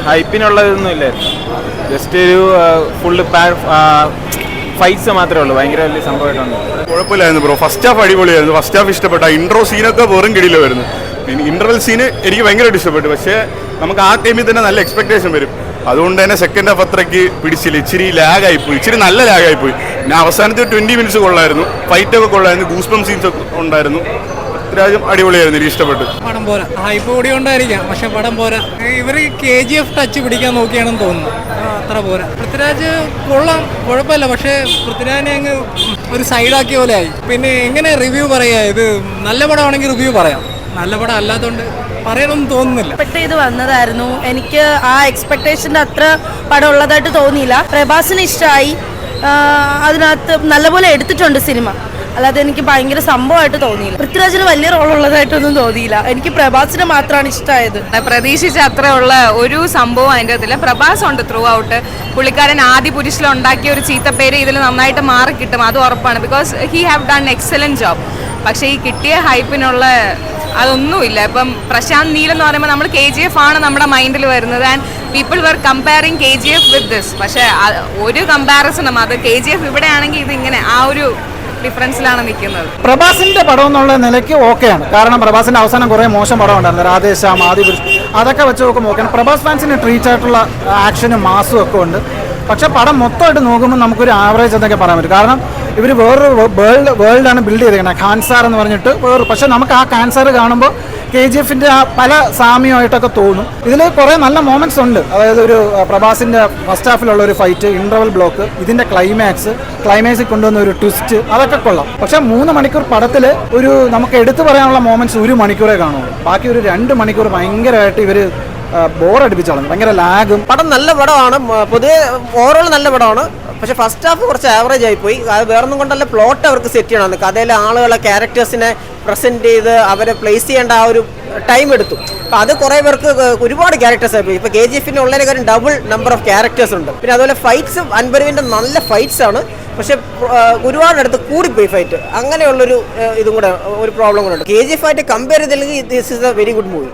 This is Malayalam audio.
ഹൈപ്പിനുള്ളതൊന്നും ഇല്ലായിരുന്നു. ജസ്റ്റ് ഒരു ഫുള്ള് ഫൈറ്റ്സ് മാത്രമേ ഉള്ളൂ. ഭയങ്കര വലിയ സംഭവമായിട്ടുണ്ട്. കുഴപ്പമില്ലായിരുന്നു ബ്രോ. ഫസ്റ്റ് ഹാഫ് അടിപൊളിയായിരുന്നു. ഫസ്റ്റ് ഹാഫ് ഇഷ്ടപ്പെട്ട ഇൻട്രോ സീനൊക്കെ വെറും കിടിയിലായിരുന്നു. പിന്നെ ഇന്റർവെൽ സീന് എനിക്ക് ഭയങ്കരമായിട്ട് ഇഷ്ടപ്പെട്ടു. പക്ഷേ നമുക്ക് ആ ടൈമിൽ തന്നെ നല്ല എക്സ്പെക്ടേഷൻ വരും. അതുകൊണ്ട് തന്നെ സെക്കൻഡ് ഹാഫ് അത്രയ്ക്ക് പിടിച്ചില്ല. ഇച്ചിരി ലാഗായിപ്പോയി, ഇച്ചിരി നല്ല ലാഗായിപ്പോയി. പിന്നെ അവസാനത്തെ 20 മിനിറ്റ്സ് കൊള്ളായിരുന്നു. ഫൈറ്റൊക്കെ കൊള്ളായിരുന്നു. ഗൂസ്ബം സീൻസ് ഒക്കെ ഉണ്ടായിരുന്നു. പൃഥ്വിരാജും അടിപൊളിയായിരുന്നു. എനിക്ക് ഇഷ്ടപ്പെട്ടു. പടം പോരാ, ഹൈപ്പ് കൂടി കൊണ്ടായിരിക്കാം, പക്ഷെ പടം പോരാ. ഇവർ KGF ടച്ച് പിടിക്കാൻ നോക്കിയാണെന്ന് തോന്നുന്നു. അത്ര പോരാ. പൃഥ്വിരാജ് കൊള്ളാം, കുഴപ്പമില്ല. പക്ഷേ പൃഥ്വിരാജിനെ അങ്ങ് ഒരു സൈഡാക്കിയ പോലെ ആയി. പിന്നെ എങ്ങനെ റിവ്യൂ പറയാ? ഇത് നല്ല പടമാണെങ്കിൽ റിവ്യൂ പറയാം, നല്ല പടം അല്ലാത്തതുകൊണ്ട് പറയാനൊന്നും തോന്നുന്നില്ല. എക്സ്പെക്ട് ചെയ്ത് വന്നതായിരുന്നു. എനിക്ക് ആ എക്സ്പെക്ടേഷൻ്റെ അത്ര പടം ഉള്ളതായിട്ട് തോന്നിയില്ല. പ്രഭാസിന് ഇഷ്ടമായി. അതിനകത്ത് നല്ലപോലെ എടുത്തിട്ടുണ്ട് സിനിമ. അല്ലാതെ എനിക്ക് ഭയങ്കര സംഭവമായിട്ട് തോന്നിയില്ല. പൃഥ്വിരാജിന് വലിയ റോൾ ഉള്ളതായിട്ടൊന്നും തോന്നിയില്ല. എനിക്ക് പ്രഭാസിനെ മാത്രമാണ് ഇഷ്ടമായത്. പ്രതീക്ഷിച്ച അത്ര ഉള്ള ഒരു സംഭവം അതിൻ്റെ അതില്ല. പ്രഭാസ് ഉണ്ട് ത്രൂ ഔട്ട്. പുള്ളിക്കാരൻ ആദ്യ പുരുഷനുണ്ടാക്കിയ ഒരു ചീത്തപ്പേര് ഇതിൽ നന്നായിട്ട് മാറി കിട്ടും, അത് ഉറപ്പാണ്. Because he have done excellent job. പക്ഷേ ഈ കിട്ടിയ ഹൈപ്പിനുള്ള അതൊന്നുമില്ല. ഇപ്പം പ്രശാന്ത് നീൽ എന്ന് പറയുമ്പോൾ നമ്മൾ KGF ആണ് നമ്മുടെ മൈൻഡിൽ വരുന്നത്. And people were comparing KGF with this. പക്ഷേ ഒരു കമ്പാരിസണും അത് KGF ഇവിടെ ആണെങ്കിൽ ഇതിങ്ങനെ ആ ഒരു ഡിഫറൻസിലാണ് നിൽക്കുന്നത്. പ്രഭാസിന്റെ പടം എന്നുള്ള നിലയ്ക്ക് ഓക്കെയാണ്. കാരണം പ്രഭാസിന്റെ അവസാനം കുറേ മോശം പടം ഉണ്ടായിരുന്നു. രാധേശ്യാം, ആദിപുരുഷ്, അതൊക്കെ വെച്ച് നോക്കുമ്പോൾ ഓക്കെയാണ്. പ്രഭാസ് ഫാൻസിന് ട്രീറ്റ് ആയിട്ടുള്ള ആക്ഷനും മാസും ഒക്കെ ഉണ്ട്. പക്ഷെ പടം മൊത്തമായിട്ട് നോക്കുമ്പോൾ നമുക്കൊരു ആവറേജ് എന്നൊക്കെ പറയാൻ പറ്റും. കാരണം ഇവർ വേറൊരു വേൾഡാണ് ബിൽഡ് ചെയ്തേക്കുന്നത്. ഖാൻസാർ എന്ന് പറഞ്ഞിട്ട് പക്ഷെ നമുക്ക് ആ ഖാൻസാർ കാണുമ്പോൾ KGFന്റെ ആ പല സാമ്യമായിട്ടൊക്കെ തോന്നും. ഇതിൽ കുറേ നല്ല മൊമെന്റ്സ് ഉണ്ട്. അതായത് ഒരു പ്രഭാസിന്റെ ഫസ്റ്റ് ഹാഫിലുള്ള ഒരു ഫൈറ്റ്, ഇന്റർവൽ ബ്ലോക്ക്, ഇതിന്റെ ക്ലൈമാക്സിൽ കൊണ്ടുവന്ന ഒരു ട്വിസ്റ്റ്, അതൊക്കെ കൊള്ളാം. പക്ഷെ 3 മണിക്കൂർ പടത്തിൽ ഒരു നമുക്ക് എടുത്തു പറയാനുള്ള മൊമെന്റ്സ് 1 മണിക്കൂറേ കാണുള്ളൂ. ബാക്കി ഒരു 2 മണിക്കൂർ ഭയങ്കരമായിട്ട് ഇവർ ബോറടിപ്പിച്ചാണ്. ഭയങ്കര ലാഗും. പടം നല്ല പടമാണ്, പൊതുവെ ഓവറോൾ നല്ല പടമാണ്. പക്ഷെ ഫസ്റ്റ് ഹാഫ് കുറച്ച് ആവറേജ് ആയിപ്പോയി. അത് വേറൊന്നും കൊണ്ടല്ല, പ്ലോട്ട് അവർക്ക് സെറ്റ് ചെയ്യണം. കഥയിലെ ആളുകളെ ക്യാരക്ടേഴ്സിനെ പ്രസന്റ് ചെയ്ത് അവരെ പ്ലേസ് ചെയ്യേണ്ട ആ ഒരു ടൈം എടുത്തു. അപ്പം അത് കുറേ പേർക്ക് ഒരുപാട് ക്യാരക്ടേഴ്സ് ആയിപ്പോയി. ഇപ്പോൾ KGF ഉള്ളതിനെ കാര്യം ഡബിൾ നമ്പർ ഓഫ് ക്യാരക്ടേഴ്സ് ഉണ്ട്. പിന്നെ അതുപോലെ ഫൈറ്റ്സ് അൻപരുവിൻ്റെ നല്ല ഫൈറ്റ്സ് ആണ്. പക്ഷെ ഒരുപാടടുത്ത് കൂടിപ്പോയി ഫൈറ്റ്. അങ്ങനെയുള്ളൊരു ഇതും കൂടെ ഒരു പ്രോബ്ലം കൂടെ ഉണ്ട്. KGF ആയിട്ട് കമ്പയർ ചെയ്തില്ലെങ്കിൽ this is A very good movie.